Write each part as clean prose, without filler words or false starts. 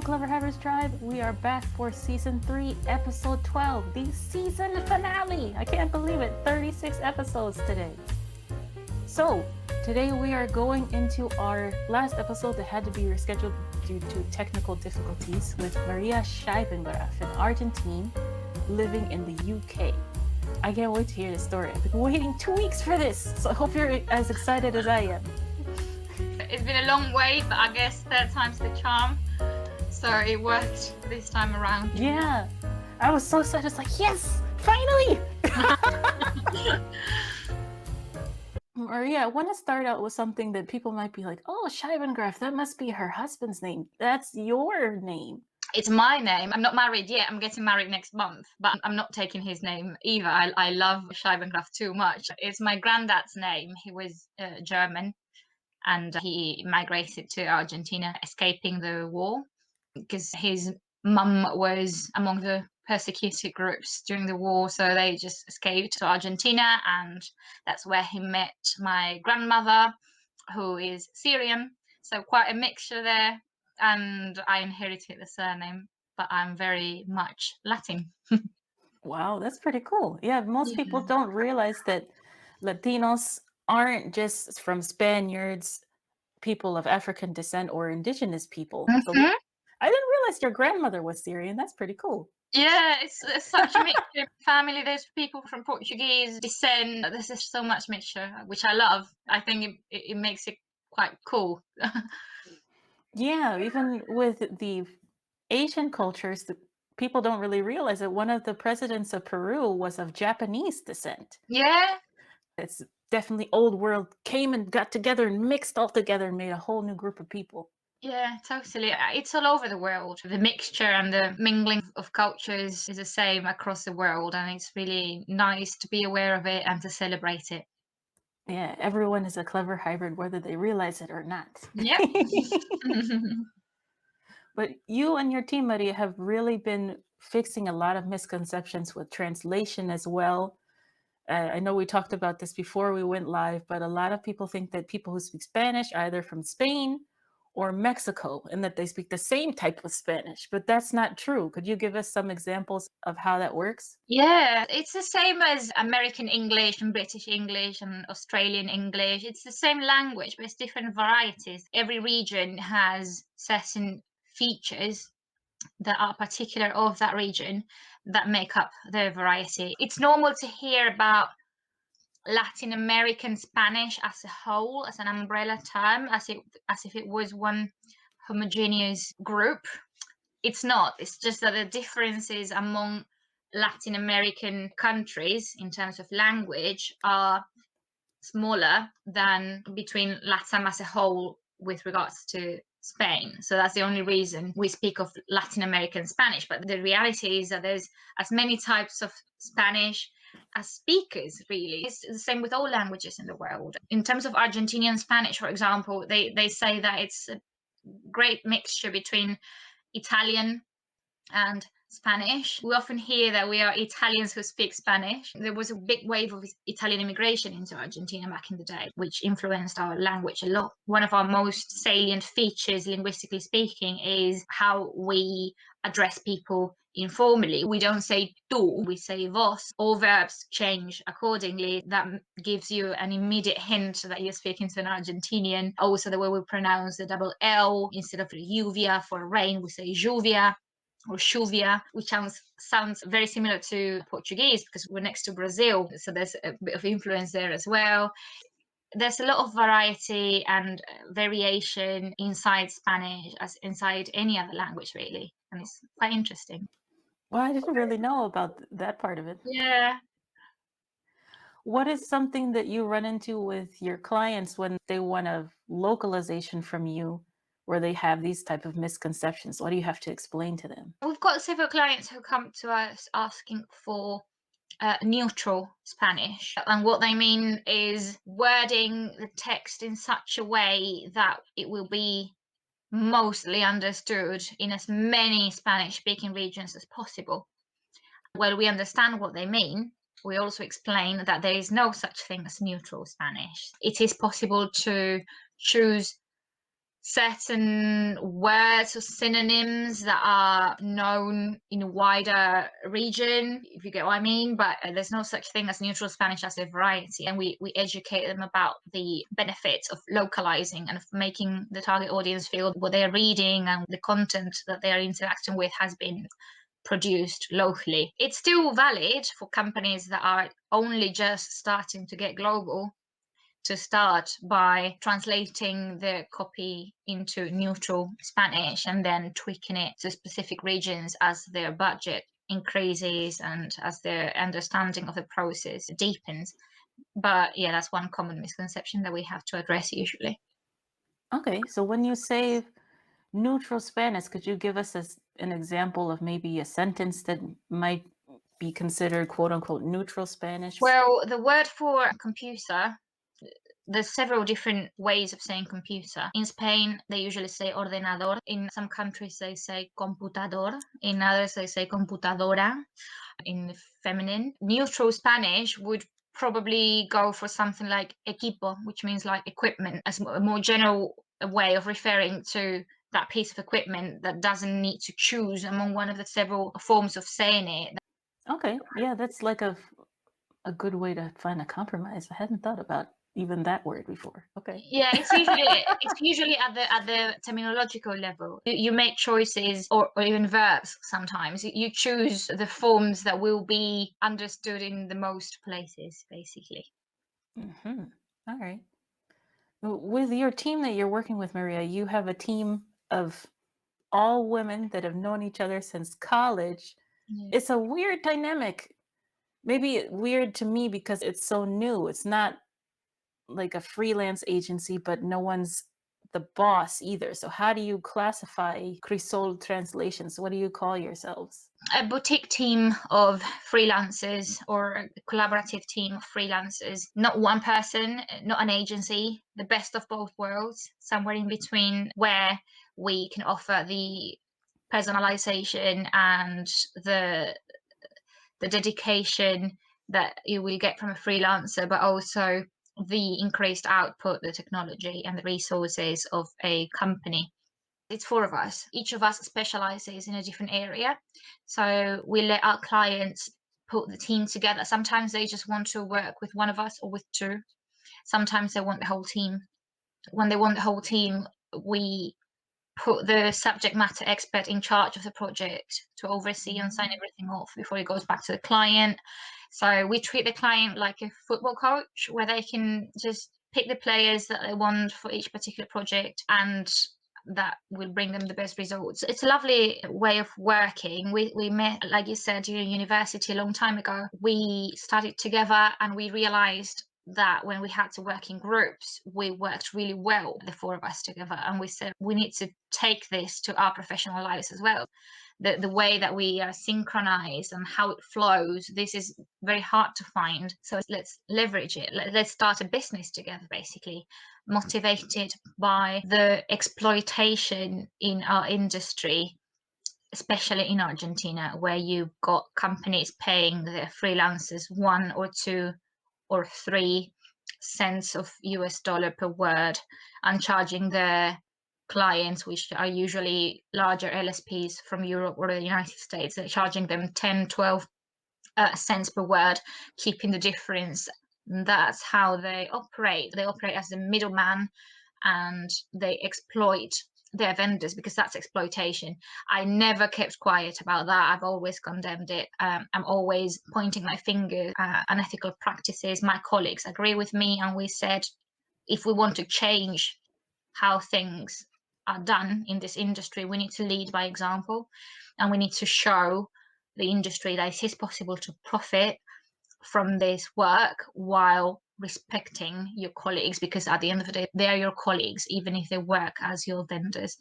Clever Havers Tribe. We are back for Season 3, Episode 12, the season finale. I can't believe it. 36 episodes today. So, today we are going into our last episode that had to be rescheduled due to technical difficulties with Maria Scheibengraf, an Argentine living in the UK. I can't wait to hear this story. I've been waiting 2 weeks for this, so I hope you're as excited as I am. It's been a long wait, but I guess third time's the charm. So it worked this time around. Yeah, I was so excited. It's like, yes, finally! Maria, I want to start out with something that people might be like, oh, Scheibengraf, that must be her husband's name. That's your name. It's my name. I'm not married yet. I'm getting married next month, but I'm not taking his name either. I love Scheibengraf too much. It's my granddad's name. He was German, and he migrated to Argentina, escaping the war, because his mum was among the persecuted groups during the war, so they just escaped to Argentina, and that's where he met my grandmother, who is Syrian, so quite a mixture there. And I inherited the surname, but I'm very much Latin. Wow, that's pretty cool. Yeah, most people don't realize that Latinos aren't just from Spaniards, people of African descent, or indigenous people. So I didn't realize your grandmother was Syrian. That's pretty cool. Yeah, it's such a mixture family. There's people from Portuguese descent. There's just so much mixture, which I love. I think it makes it quite cool. Yeah, even with the Asian cultures, the people don't really realize that one of the presidents of Peru was of Japanese descent. Yeah. It's definitely old world came and got together and mixed all together and made a whole new group of people. Yeah, totally. It's all over the world. The mixture and the mingling of cultures is the same across the world, and it's really nice to be aware of it and to celebrate it. Yeah, everyone is a clever hybrid, whether they realize it or not. Yep. But you and your team, Maria, have really been fixing a lot of misconceptions with translation as well. I know we talked about this before we went live, but a lot of people think that people who speak Spanish are either from Spain or Mexico, and that they speak the same type of Spanish, but that's not true. Could you give us some examples of how that works? Yeah, it's the same as American English and British English and Australian English. It's the same language, but it's different varieties. Every region has certain features that are particular of that region that make up the variety. It's normal to hear about Latin American Spanish as a whole, as an umbrella term, as if it was one homogeneous group. It's not. It's just that the differences among Latin American countries in terms of language are smaller than between LATAM as a whole with regards to Spain. So that's the only reason we speak of Latin American Spanish. But the reality is that there's as many types of Spanish as speakers, really. It's the same with all languages in the world. In terms of Argentinian Spanish, for example, they say that it's a great mixture between Italian and Spanish. We often hear that we are Italians who speak Spanish. There was a big wave of Italian immigration into Argentina back in the day, which influenced our language a lot. One of our most salient features, linguistically speaking, is how we address people informally. We don't say tú, we say vos. All verbs change accordingly. That gives you an immediate hint that you're speaking to an Argentinian. Also, the way we pronounce the double L, instead of lluvia for rain, we say lluvia or chuvia, which sounds very similar to Portuguese because we're next to Brazil, so there's a bit of influence there as well. There's a lot of variety and variation inside Spanish as inside any other language, really, and it's quite interesting. Well, I didn't really know about that part of it. Yeah. What is something that you run into with your clients when they want a localization from you, where they have these type of misconceptions? What do you have to explain to them? We've got several clients who come to us asking for neutral Spanish, and what they mean is wording the text in such a way that it will be mostly understood in as many Spanish-speaking regions as possible. Well, we understand what they mean. We also explain that there is no such thing as neutral Spanish. It is possible to choose certain words or synonyms that are known in a wider region, if you get what I mean. But there's no such thing as neutral Spanish as a variety. And we educate them about the benefits of localizing and of making the target audience feel what they're reading and the content that they are interacting with has been produced locally. It's still valid for companies that are only just starting to get global to start by translating the copy into neutral Spanish and then tweaking it to specific regions as their budget increases and as their understanding of the process deepens. But yeah, that's one common misconception that we have to address usually. Okay, so when you say neutral Spanish, could you give us an example of maybe a sentence that might be considered quote unquote neutral Spanish? Well, the word for computer, there's several different ways of saying computer. In Spain, they usually say ordenador. In some countries, they say computador. In others, they say computadora in the feminine. Neutral Spanish would probably go for something like equipo, which means like equipment, as a more general way of referring to that piece of equipment that doesn't need to choose among one of the several forms of saying it. Okay, yeah, that's like a good way to find a compromise. I hadn't thought about even that word before. Okay. Yeah, it's usually at the terminological level. You make choices or even verbs sometimes. You choose the forms that will be understood in the most places, basically. Mm-hmm. All right. With your team that you're working with, Maria, you have a team of all women that have known each other since college. Yeah. It's a weird dynamic. Maybe weird to me because it's so new. It's not like a freelance agency, but no one's the boss either. So how do you classify Crisol translations? What do you call yourselves? A boutique team of freelancers or a collaborative team of freelancers, not one person, not an agency, the best of both worlds, somewhere in between where we can offer the personalization and the dedication that you will get from a freelancer, but also the increased output, the technology and the resources of a company. It's four of us. Each of us specializes in a different area. So we let our clients put the team together. Sometimes they just want to work with one of us or with two. Sometimes they want the whole team. When they want the whole team, we put the subject matter expert in charge of the project to oversee and sign everything off before it goes back to the client. So we treat the client like a football coach where they can just pick the players that they want for each particular project and that will bring them the best results. It's a lovely way of working. We met, like you said, during university a long time ago. We studied together and we realized that when we had to work in groups, we worked really well, the four of us together. And we said, we need to take this to our professional lives as well. The way that we are synchronized and how it flows, this is very hard to find. So let's leverage it. Let's start a business together, basically, motivated by the exploitation in our industry, especially in Argentina, where you've got companies paying their freelancers 1 or 2 or 3 cents of US dollar per word and charging their clients, which are usually larger LSPs from Europe or the United States, they're charging them 10, 12 cents per word, keeping the difference. That's how they operate. They operate as a middleman and they exploit their vendors because that's exploitation. I never kept quiet about that. I've always condemned it. I'm always pointing my finger at unethical practices. My colleagues agree with me, and we said if we want to change how things are done in this industry, we need to lead by example, and we need to show the industry that it is possible to profit from this work while respecting your colleagues, because at the end of the day, they're your colleagues, even if they work as your vendors.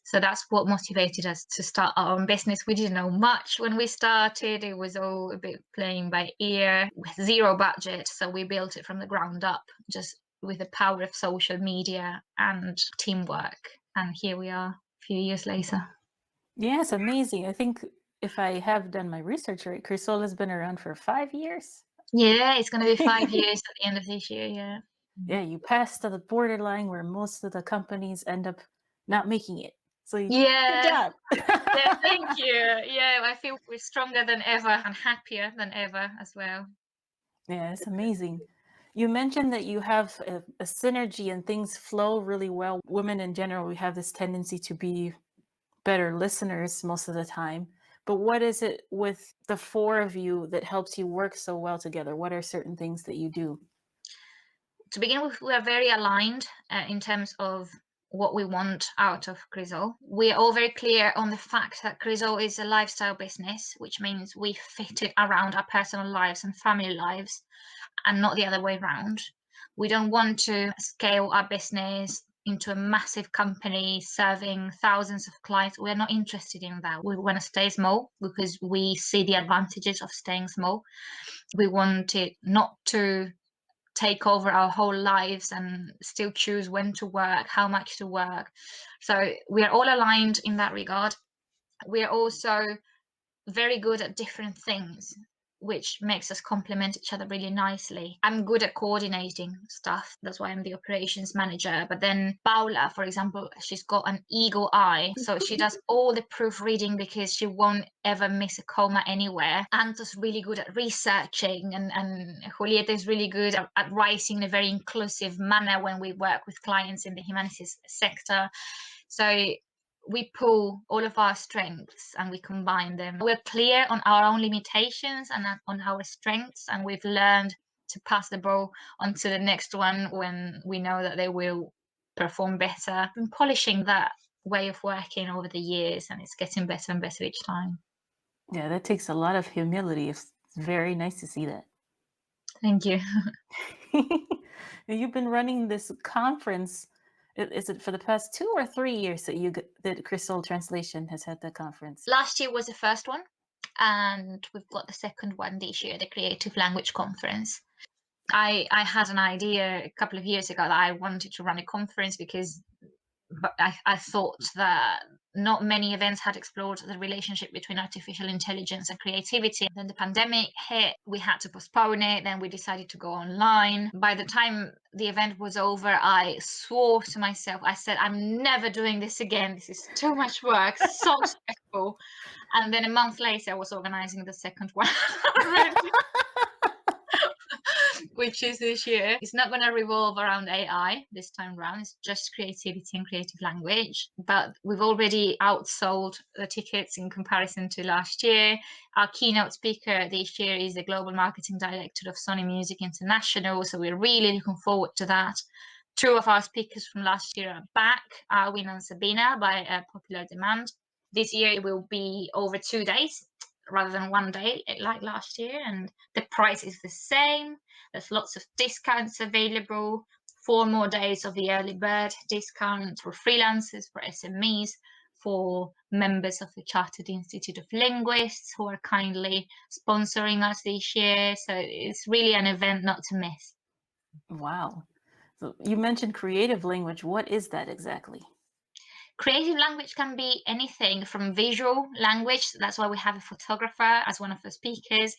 So that's what motivated us to start our own business. We didn't know much when we started. It was all a bit playing by ear with zero budget. So we built it from the ground up, just with the power of social media and teamwork. And here we are a few years later. Yeah, it's amazing. I think if I have done my research right, Crisol has been around for 5 years. Yeah, it's going to be 5 years at the end of this year. Yeah. Yeah, you passed the borderline where most of the companies end up not making it. So good Yeah, job. yeah, thank you. Yeah, I feel we're stronger than ever and happier than ever as well. Yeah, it's amazing. You mentioned that you have a synergy and things flow really well. Women in general, we have this tendency to be better listeners most of the time. But what is it with the four of you that helps you work so well together? What are certain things that you do? To begin with, we are very aligned in terms of what we want out of Crisol. We are all very clear on the fact that Crisol is a lifestyle business, which means we fit it around our personal lives and family lives and not the other way around. We don't want to scale our business into a massive company serving thousands of clients. We're not interested in that. We want to stay small because we see the advantages of staying small. We want it not to take over our whole lives and still choose when to work, how much to work. So we are all aligned in that regard. We are also very good at different things, which makes us complement each other really nicely. I'm good at coordinating stuff. That's why I'm the operations manager. But then Paula, for example, she's got an eagle eye. So she does all the proofreading because she won't ever miss a comma anywhere. Anto's really good at researching, and Julieta is really good at writing in a very inclusive manner when we work with clients in the humanities sector. So we pull all of our strengths and we combine them. We're clear on our own limitations and on our strengths, and we've learned to pass the ball on to the next one when we know that they will perform better. Been polishing that way of working over the years, and it's getting better and better each time. Yeah, that takes a lot of humility. It's very nice to see that. Thank you. You've been running this conference. Is it for the past 2 or 3 years that Crisol Translation has had that conference? Last year was the first one, and we've got the second one this year, the Creative Language Conference. I had an idea a couple of years ago that I wanted to run a conference because I thought that not many events had explored the relationship between artificial intelligence and creativity. Then the pandemic hit, we had to postpone it, then we decided to go online. By the time the event was over, I swore to myself, I said, I'm never doing this again. This is too much work, so stressful. And then a month later, I was organizing the second one already. Which is this year. It's not going to revolve around AI this time around. It's just creativity and creative language. But we've already outsold the tickets in comparison to last year. Our keynote speaker this year is the Global Marketing Director of Sony Music International. So we're really looking forward to that. Two of our speakers from last year are back, Arwin and Sabina, by popular demand. This year it will be over 2 days rather than 1 day like last year, and the price is the same. There's lots of discounts available, 4 more days of the early bird discount for freelancers, for SMEs, for members of the Chartered Institute of Linguists who are kindly sponsoring us this year. So it's really an event not to miss. Wow. So you mentioned creative language. What is that exactly? Creative language can be anything from visual language, that's why we have a photographer as one of the speakers,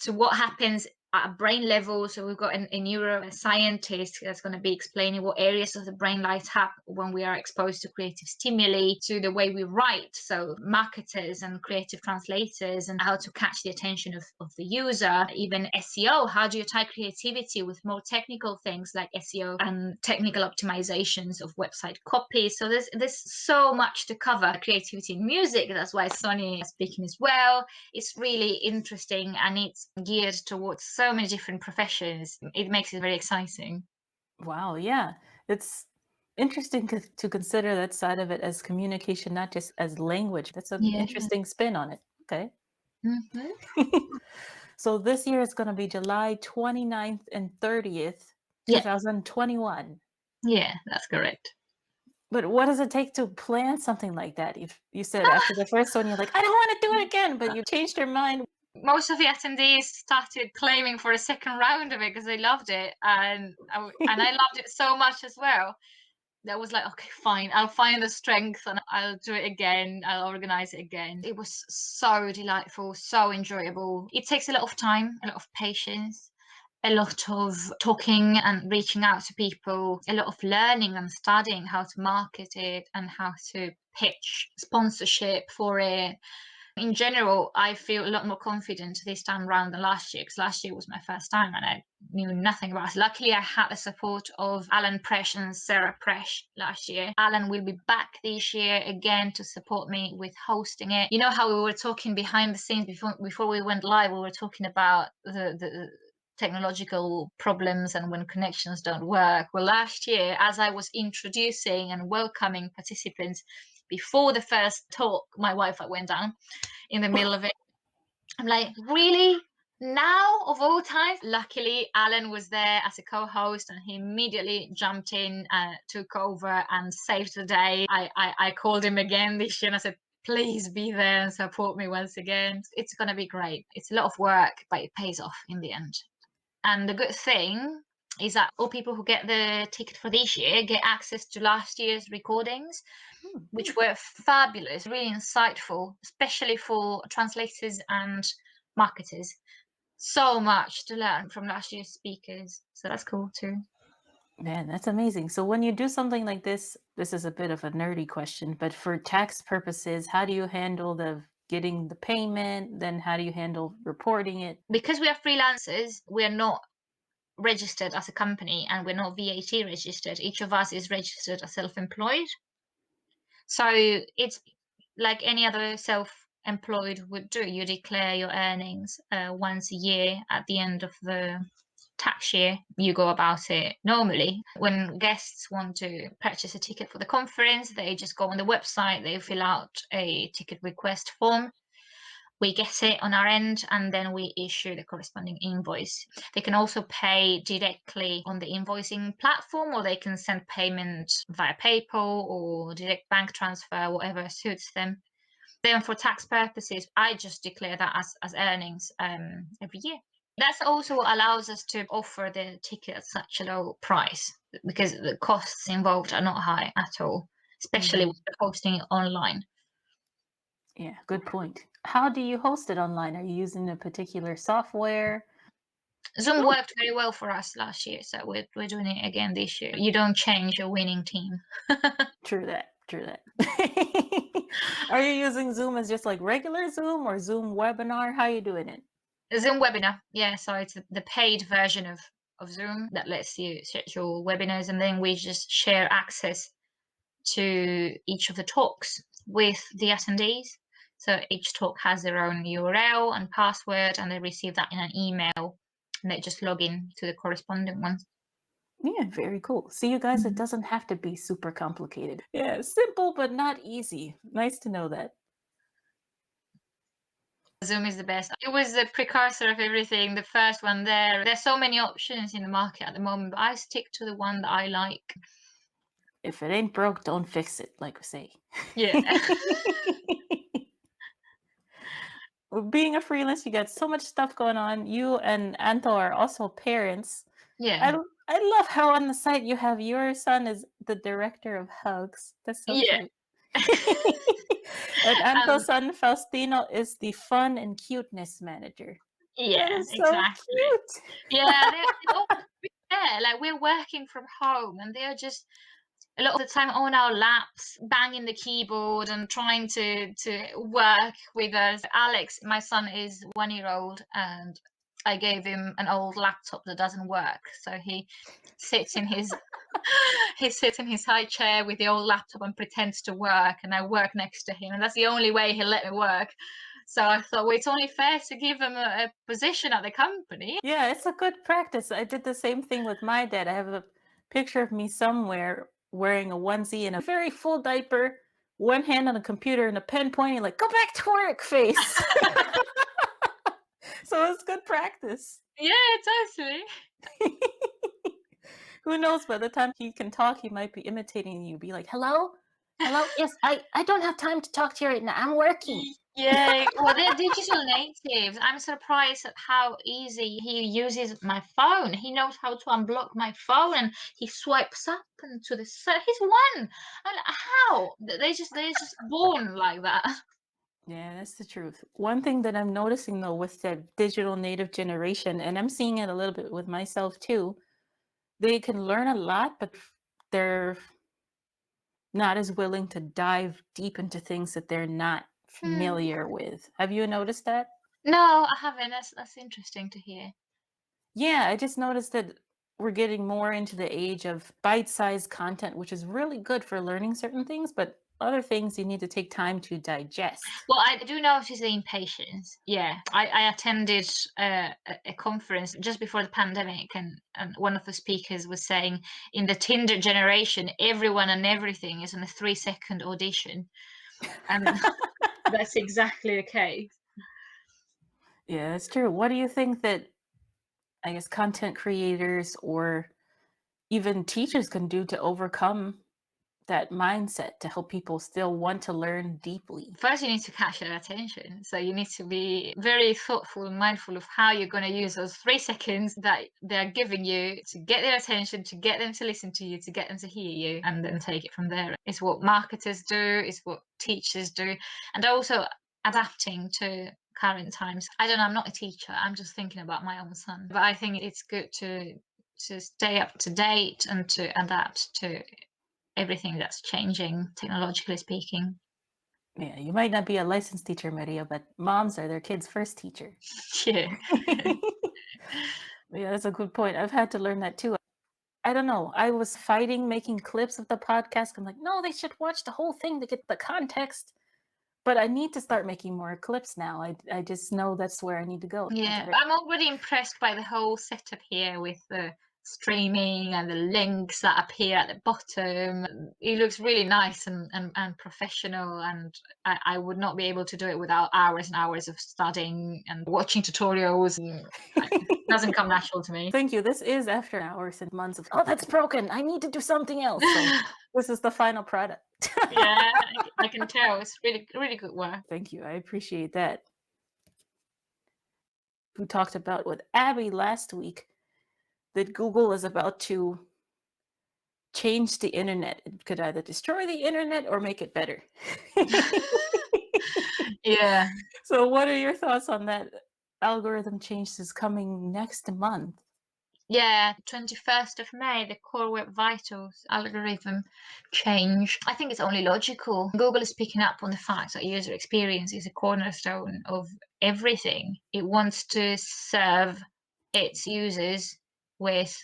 to what happens at a brain level. So we've got a neuroscientist that's going to be explaining what areas of the brain light up when we are exposed to creative stimuli, to the way we write, so marketers and creative translators, and how to catch the attention of the user. Even SEO, how do you tie creativity with more technical things like SEO and technical optimizations of website copy. So there's so much to cover. Creativity in music, that's why Sonny is speaking as well. It's really interesting, and it's geared towards so many different professions. It makes it very exciting. Wow, yeah. It's interesting to consider that side of it as communication, not just as language. That's an interesting spin on it. Okay. Mm-hmm. So this year is going to be July 29th and 30th, Yeah. 2021. Yeah, that's correct. But what does it take to plan something like that? If you said after the first one, you're like, I don't want to do it again, but you changed your mind. Most of the attendees started claiming for a second round of it because they loved it, and I loved it so much as well. That was like, okay, fine, I'll find the strength and I'll do it again. I'll organize it again. It was so delightful, so enjoyable. It takes a lot of time, a lot of patience, a lot of talking and reaching out to people, a lot of learning and studying how to market it and how to pitch sponsorship for it. In general, I feel a lot more confident this time around than last year, because last year was my first time and I knew nothing about it. Luckily, I had the support of Alan Presh and Sarah Presh last year. Alan will be back this year again to support me with hosting it. You know how we were talking behind the scenes before we went live, we were talking about the technological problems and when connections don't work. Well, last year, as I was introducing and welcoming participants before the first talk, my Wi-Fi went down in the middle of it. I'm like, really? Now of all times? Luckily, Alan was there as a co-host and he immediately jumped in, took over and saved the day. I called him again this year and I said, please be there and support me once again. It's going to be great. It's a lot of work, but it pays off in the end. And the good thing is that all people who get the ticket for this year get access to last year's recordings, which were fabulous, really insightful, especially for translators and marketers. So much to learn from last year's speakers. So that's cool too. Man, that's amazing. So when you do something like this is a bit of a nerdy question, but for tax purposes, how do you handle the getting the payment? Then how do you handle reporting it? Because we are freelancers, we are not registered as a company and we're not VAT registered. Each of us is registered as self-employed. So it's like any other self-employed would do. You declare your earnings once a year at the end of the tax year. You go about it normally. When guests want to purchase a ticket for the conference, they just go on the website, they fill out a ticket request form. We get it on our end and then we issue the corresponding invoice. They can also pay directly on the invoicing platform, or they can send payment via PayPal or direct bank transfer, whatever suits them. Then for tax purposes, I just declare that as earnings every year. That's also what allows us to offer the ticket at such a low price, because the costs involved are not high at all, especially with hosting it online. Yeah, good point. How do you host it online? Are you using a particular software? Zoom worked very well for us last year, so we're doing it again this year. You don't change a winning team. True that. Are you using Zoom as just like regular Zoom or Zoom webinar? How are you doing it? Zoom webinar, yeah. So it's the paid version of Zoom that lets you schedule webinars, and then we just share access to each of the talks with the attendees. So each talk has their own URL and password, and they receive that in an email, and they just log in to the corresponding ones. Yeah, very cool. See, you guys, it doesn't have to be super complicated. Yeah, simple but not easy. Nice to know that. Zoom is the best. It was the precursor of everything, the first one there. There's so many options in the market at the moment, but I stick to the one that I like. If it ain't broke, don't fix it, like we say. Yeah. Being a freelance, you got so much stuff going on. You and Anto are also parents. Yeah. I love how on the site you have your son is the director of hugs. That's so cute. And Anto's son Faustino is the fun and cuteness manager. Yeah, that is so exactly. cute. Yeah, they're all there. Like, we're working from home, and they're just a lot of the time on our laps, banging the keyboard and trying to work with us. Alex, my son, is 1 year old, and I gave him an old laptop that doesn't work. So he sits in his high chair with the old laptop and pretends to work, and I work next to him, and that's the only way he'll let me work. So I thought, well, it's only fair to give him a position at the company. Yeah, it's a good practice. I did the same thing with my dad. I have a picture of me somewhere wearing a onesie and a very full diaper, one hand on the computer and a pen pointing like, go back to work face. So it's good practice. Yeah, totally. Who knows, by the time he can talk, he might be imitating you. Be like, hello? Yes, I don't have time to talk to you right now. I'm working. Yeah, well, they're digital natives. I'm surprised at how easy he uses my phone. He knows how to unblock my phone, and he swipes up and to the side. He's one. And how? They're just born like that. Yeah, that's the truth. One thing that I'm noticing though with the digital native generation, and I'm seeing it a little bit with myself too, they can learn a lot, but they're not as willing to dive deep into things that they're not Hmm. familiar with. Have you noticed that? No, I haven't. That's interesting to hear. Yeah, I just noticed that we're getting more into the age of bite-sized content, which is really good for learning certain things, but other things you need to take time to digest. Well, I do notice the impatience. Yeah, I attended a conference just before the pandemic, and one of the speakers was saying in the Tinder generation, everyone and everything is on a 3-second audition, and that's exactly the case. Yeah, that's true. What do you think that, I guess, content creators or even teachers can do to overcome that mindset to help people still want to learn deeply? First, you need to catch their attention. So you need to be very thoughtful and mindful of how you're going to use those 3 seconds that they're giving you to get their attention, to get them to listen to you, to get them to hear you, and then take it from there. It's what marketers do, it's what teachers do, and also adapting to current times. I don't know, I'm not a teacher, I'm just thinking about my own son. But I think it's good to stay up to date and to adapt to everything that's changing, technologically speaking. Yeah, you might not be a licensed teacher, Maria, but moms are their kids' first teacher. Yeah. Yeah, that's a good point. I've had to learn that too. I don't know. I was fighting making clips of the podcast. I'm like, no, they should watch the whole thing to get the context. But I need to start making more clips now. I just know that's where I need to go. I Yeah, gotta. I'm already impressed by the whole setup here with the streaming and the links that appear at the bottom. It looks really nice and professional, and I would not be able to do it without hours and hours of studying and watching tutorials. It doesn't come natural to me. Thank you. This is after hours and months of, oh, that's broken. I need to do something else. So this is the final product. Yeah, I can tell. It's really, really good work. Thank you. I appreciate that. We talked about with Abby last week that Google is about to change the internet. It could either destroy the internet or make it better. Yeah. So, what are your thoughts on that algorithm change that's coming next month? Yeah, 21st of May, the Core Web Vitals algorithm change. I think it's only logical. Google is picking up on the fact that user experience is a cornerstone of everything. It wants to serve its users with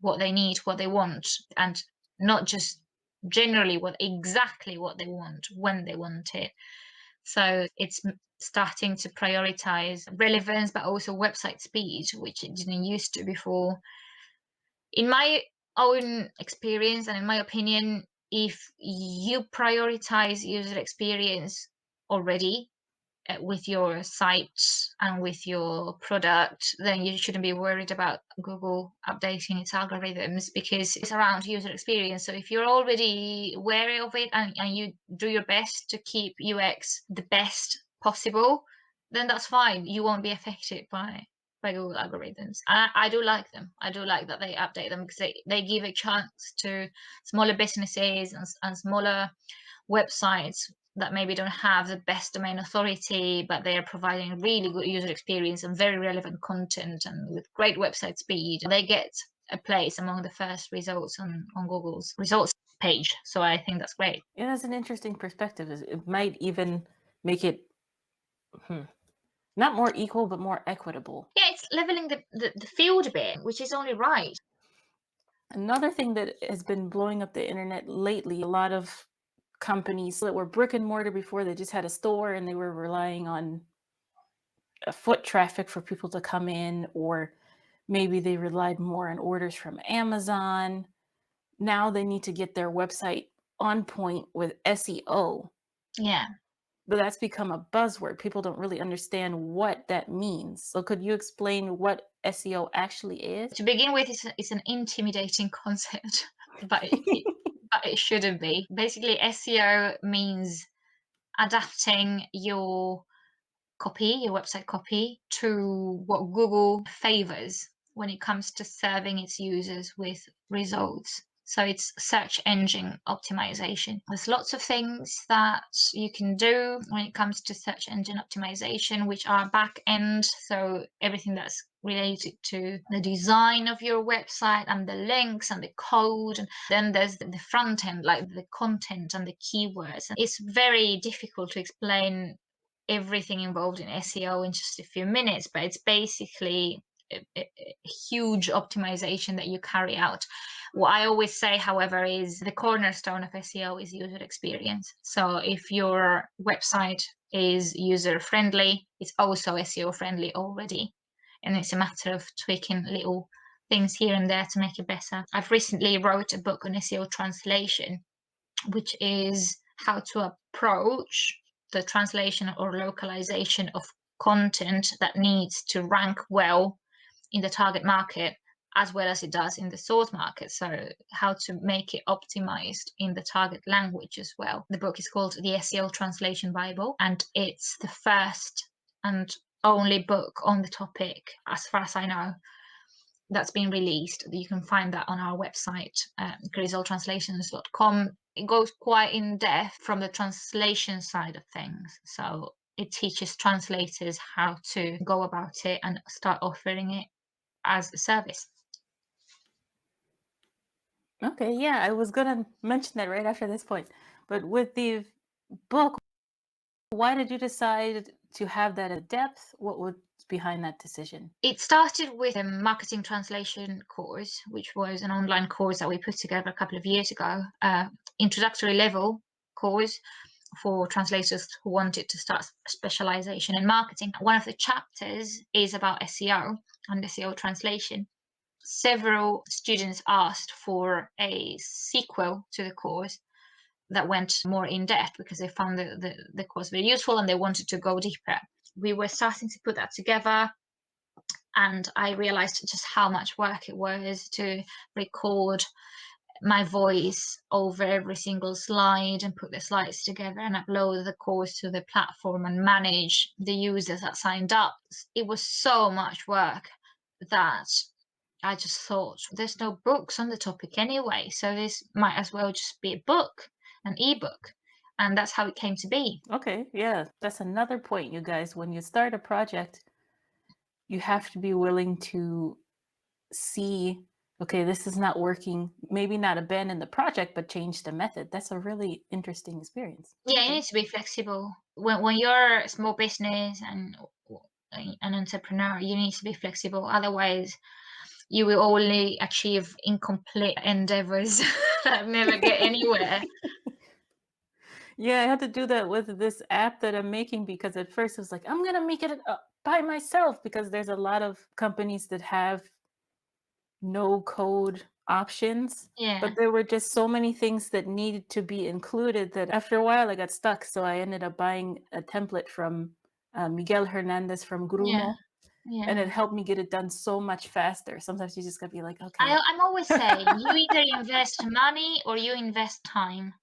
what they need, what they want, and not just generally exactly what they want when they want it. So it's starting to prioritize relevance, but also website speed, which it didn't used to before. In my own experience and in my opinion, if you prioritize user experience already with your site and with your product, then you shouldn't be worried about Google updating its algorithms because it's around user experience. So if you're already wary of it and you do your best to keep UX the best possible, then that's fine. You won't be affected by Google algorithms. I do like them. I do like that they update them because they give a chance to smaller businesses and smaller websites that maybe don't have the best domain authority, but they are providing really good user experience and very relevant content and with great website speed. They get a place among the first results on Google's results page. So I think that's great. Yeah, that's an interesting perspective. It might even make it not more equal, but more equitable. Yeah, it's leveling the field a bit, which is only right. Another thing that has been blowing up the internet lately, a lot of companies that were brick and mortar before, they just had a store and they were relying on foot traffic for people to come in, or maybe they relied more on orders from Amazon. Now they need to get their website on point with SEO. Yeah. But that's become a buzzword. People don't really understand what that means. So could you explain what SEO actually is? To begin with, it's an intimidating concept, but it shouldn't be. Basically, SEO means adapting your copy, your website copy, to what Google favors when it comes to serving its users with results. So it's search engine optimization. There's lots of things that you can do when it comes to search engine optimization, which are back end. So everything that's related to the design of your website and the links and the code. And then there's the front end, like the content and the keywords. And it's very difficult to explain everything involved in SEO in just a few minutes, but it's basically a huge optimization that you carry out. What I always say, however, is the cornerstone of SEO is user experience. So if your website is user friendly, it's also SEO friendly already. And it's a matter of tweaking little things here and there to make it better. I've recently wrote a book on SEO translation, which is how to approach the translation or localization of content that needs to rank well in the target market as well as it does in the source market. So how to make it optimized in the target language as well. The book is called The SEO Translation Bible, and it's the first and only book on the topic, as far as I know, that's been released. You can find that on our website, grisoltranslations.com. It goes quite in depth from the translation side of things. So it teaches translators how to go about it and start offering it as a service. Okay, yeah, I was gonna mention that right after this point. But with the book, why did you decide to have that in depth? What was behind that decision? It started with a marketing translation course, which was an online course that we put together a couple of years ago, introductory level course for translators who wanted to start specialization in marketing. One of the chapters is about SEO and SEO translation. Several students asked for a sequel to the course that went more in depth because they found the course very useful and they wanted to go deeper. We were starting to put that together, and I realized just how much work it was to record my voice over every single slide and put the slides together and upload the course to the platform and manage the users that signed up. It was so much work that I just thought there's no books on the topic anyway, so this might as well just be a book, an ebook. And that's how it came to be. Okay, yeah, that's another point, you guys. When you start a project, you have to be willing to see, okay, this is not working. Maybe not abandon the project, but change the method. That's a really interesting experience. Yeah, you Okay. need to be flexible. When you're a small business and an entrepreneur, you need to be flexible. Otherwise, you will only achieve incomplete endeavors that never get anywhere. Yeah, I had to do that with this app that I'm making because at first it was like, I'm going to make it by myself because there's a lot of companies that have no code options. Yeah. But there were just so many things that needed to be included that after a while I got stuck. So I ended up buying a template from Miguel Hernandez from Yeah. Grumo. Yeah. And it helped me get it done so much faster. Sometimes you just gotta be like, okay. I'm always saying you either invest money or you invest time,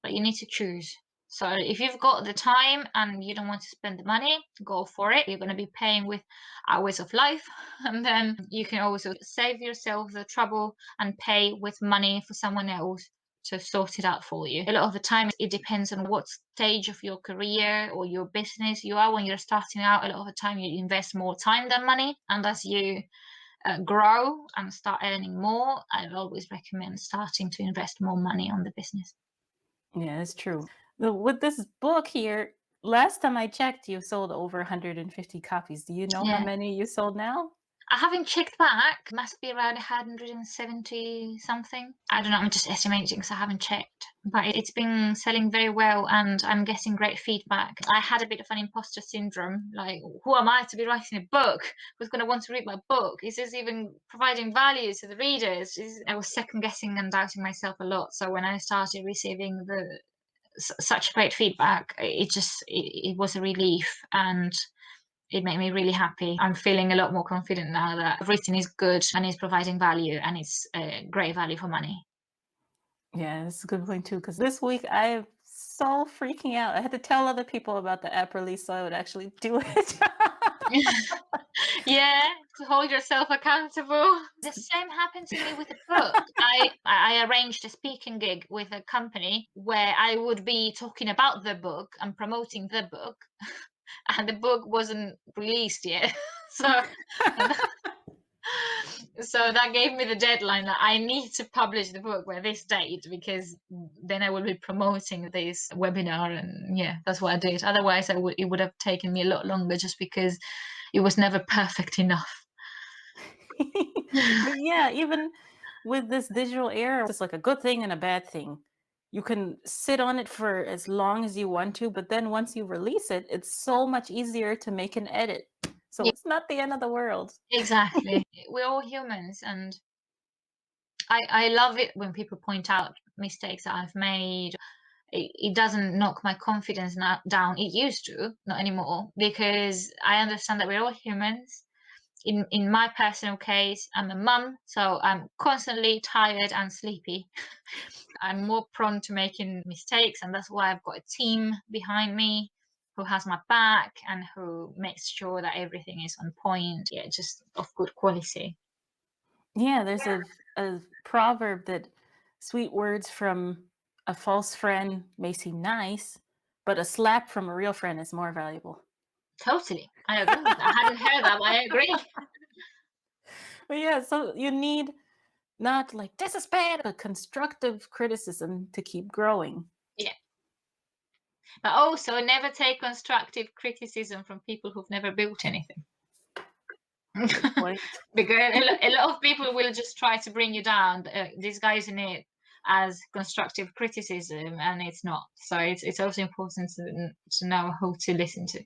but you need to choose. So if you've got the time and you don't want to spend the money, go for it. You're going to be paying with hours of life, and then you can also save yourself the trouble and pay with money for someone else to sort it out for you. A lot of the time, it depends on what stage of your career or your business you are. When you're starting out, a lot of the time you invest more time than money, and as you grow and start earning more, I always recommend starting to invest more money on the business. Yeah, it's true. With this book here, last time I checked, you sold over 150 copies. Do you know how Yeah. many you sold now? I haven't checked back. Must be around 170 something. I don't know. I'm just estimating because I haven't checked. But it's been selling very well, and I'm getting great feedback. I had a bit of an imposter syndrome. Like, who am I to be writing a book? Who's going to want to read my book? Is this even providing value to the readers? I was second guessing and doubting myself a lot. So when I started receiving such great feedback, it was a relief, and it made me really happy. I'm feeling a lot more confident now that everything is good and is providing value, and it's great value for money. Yeah, that's a good point too. Because this week I'm so freaking out. I had to tell other people about the app release so I would actually do it. Yeah, to hold yourself accountable. The same happened to me with the book. I arranged a speaking gig with a company where I would be talking about the book and promoting the book, and the book wasn't released yet. So so that gave me the deadline that I need to publish the book by this date, because then I will be promoting this webinar, and yeah, that's what I did. Otherwise, it would have taken me a lot longer, just because it was never perfect enough. But yeah, even with this digital era, it's like a good thing and a bad thing. You can sit on it for as long as you want to, but then once you release it, it's so much easier to make an edit. So Yeah. it's not the end of the world. Exactly. We're all humans, and I love it when people point out mistakes that I've made. It doesn't knock my confidence down. It used to, not anymore, because I understand that we're all humans. In my personal case, I'm a mum, so I'm constantly tired and sleepy. I'm more prone to making mistakes, and that's why I've got a team behind me who has my back and who makes sure that everything is on point. Yeah, just of good quality. Yeah, there's a proverb that sweet words from a false friend may seem nice, but a slap from a real friend is more valuable. Totally. I agree with that. I hadn't heard that, but I agree. But yeah, so you need not like this is bad, but constructive criticism to keep growing. Yeah. But also, never take constructive criticism from people who've never built anything. Good point. Because a lot of people will just try to bring you down, disguising it as constructive criticism, and it's not. So it's also important to know who to listen to.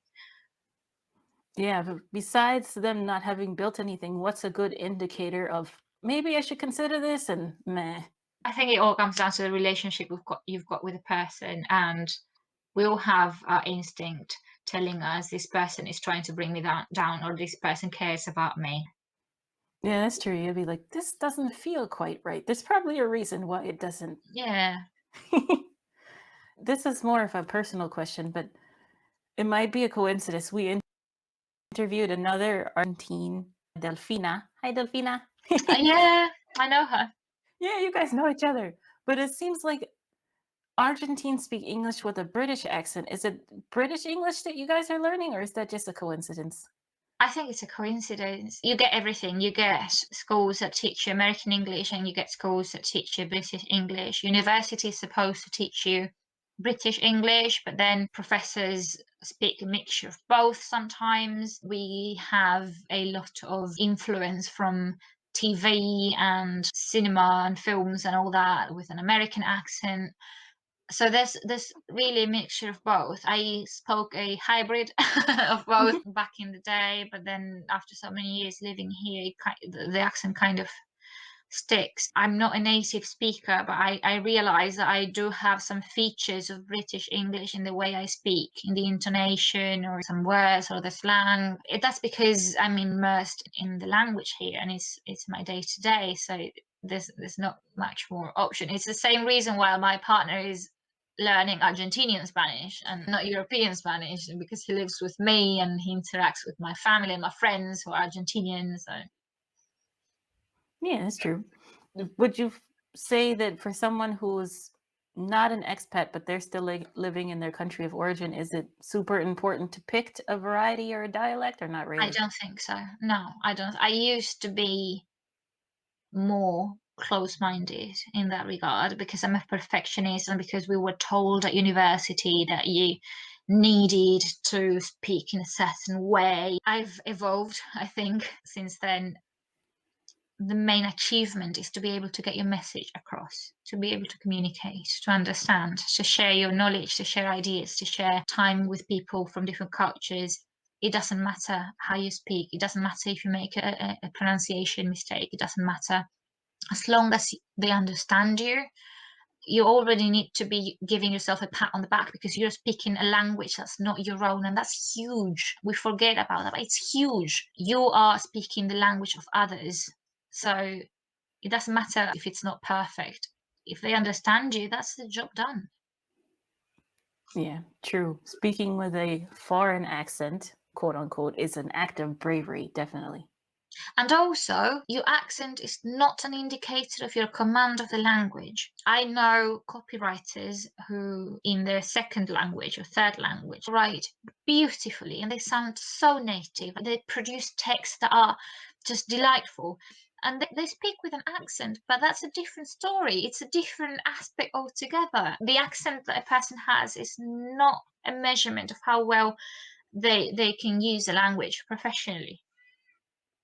Yeah, but besides them not having built anything, what's a good indicator of maybe I should consider this and meh? I think it all comes down to the relationship you've got with a person, and we all have our instinct telling us this person is trying to bring me down, or this person cares about me. Yeah, that's true. You'd be like, this doesn't feel quite right. There's probably a reason why it doesn't. Yeah. This is more of a personal question, but it might be a coincidence. We interviewed another Argentine, Delfina. Hi, Delfina. Yeah, I know her. Yeah, you guys know each other. But it seems like Argentines speak English with a British accent. Is it British English that you guys are learning, or is that just a coincidence? I think it's a coincidence. You get everything. You get schools that teach you American English, and you get schools that teach you British English. University is supposed to teach you British English, but then professors speak a mixture of both sometimes. We have a lot of influence from TV and cinema and films and all that with an American accent. So there's really a mixture of both. I spoke a hybrid of both back in the day, but then after so many years living here, the accent kind of sticks. I'm not a native speaker, but I realize that I do have some features of British English in the way I speak, in the intonation or some words or the slang. That's because I'm immersed in the language here, and it's my day to day. So there's not much more option. It's the same reason why my partner is learning Argentinian Spanish and not European Spanish, because he lives with me and he interacts with my family and my friends who are Argentinian. So Yeah, that's true. Would you say that for someone who's not an expat, but they're still living in their country of origin, is it super important to pick a variety or a dialect, or not I really? don't think so. No, I don't. I used to be more close-minded in that regard, because I'm a perfectionist, and because we were told at university that you needed to speak in a certain way. I've evolved, I think, since then. The main achievement is to be able to get your message across, to be able to communicate, to understand, to share your knowledge, to share ideas, to share time with people from different cultures. It doesn't matter how you speak. It doesn't matter if you make a pronunciation mistake. It doesn't matter. As long as they understand you, you already need to be giving yourself a pat on the back, because you're speaking a language that's not your own, and that's huge. We forget about that, but it's huge. You are speaking the language of others. So it doesn't matter if it's not perfect. If they understand you, that's the job done. Yeah, true. Speaking with a foreign accent, quote unquote, is an act of bravery, definitely. And also, your accent is not an indicator of your command of the language. I know copywriters who, in their second language or third language, write beautifully and they sound so native. They produce texts that are just delightful. And they speak with an accent, but that's a different story. It's a different aspect altogether. The accent that a person has is not a measurement of how well they can use a language professionally.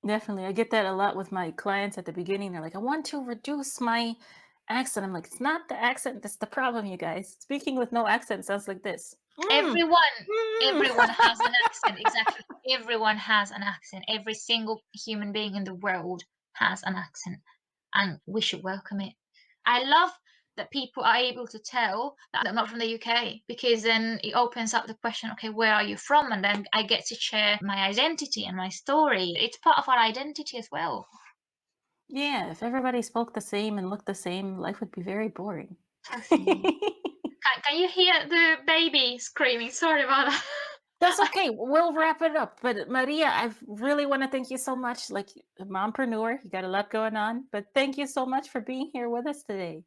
Definitely. I get that a lot with my clients at the beginning. They're like, I want to reduce my accent. I'm like, it's not the accent that's the problem, you guys. Speaking with no accent sounds like this. Everyone, Mm. everyone has an accent. Exactly. Everyone has an accent. Every single human being in the world has an accent, and we should welcome it. I love that people are able to tell that I'm not from the UK, because then it opens up the question, okay, where are you from? And then I get to share my identity and my story. It's part of our identity as well. Yeah, if everybody spoke the same and looked the same, life would be very boring. Totally. Can you hear the baby screaming? Sorry about that. That's okay. We'll wrap it up. But Maria, I really want to thank you so much. Like a mompreneur, you got a lot going on. But thank you so much for being here with us today.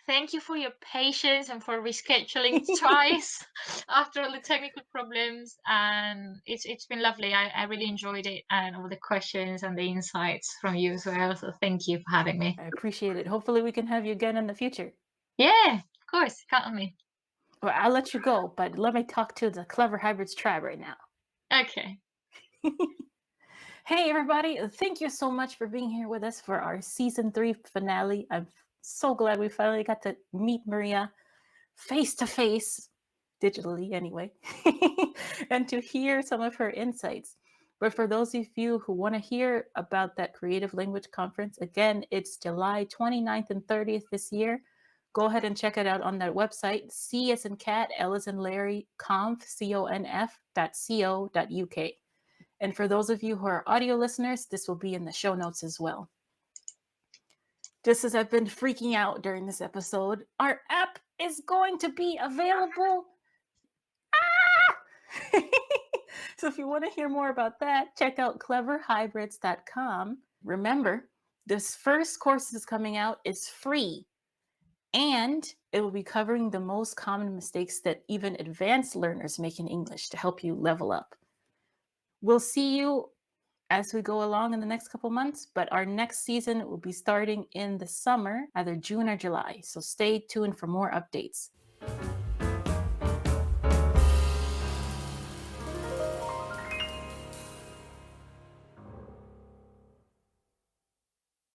Thank you for your patience and for rescheduling twice after all the technical problems. And it's been lovely. I really enjoyed it, and all the questions and the insights from you as well. So thank you for having me. I appreciate it. Hopefully we can have you again in the future. Yeah, of course. Count on me. Well, I'll let you go, but let me talk to the Clever Hybrids tribe right now. Okay. Hey, everybody. Thank you so much for being here with us for our season 3 finale. I'm so glad we finally got to meet Maria face to face, digitally anyway, and to hear some of her insights. But for those of you who want to hear about that Creative Language Conference, again, it's July 29th and 30th this year. Go ahead and check it out on that website, C as in cat, L as in Larry, conf.co.uk. And for those of you who are audio listeners, this will be in the show notes as well. Just as I've been freaking out during this episode, our app is going to be available. So if you want to hear more about that, check out cleverhybrids.com. Remember, this first course is coming out is free, and it will be covering the most common mistakes that even advanced learners make in English to help you level up. We'll see you as we go along in the next couple months, but our next season will be starting in the summer, either June or July. So stay tuned for more updates.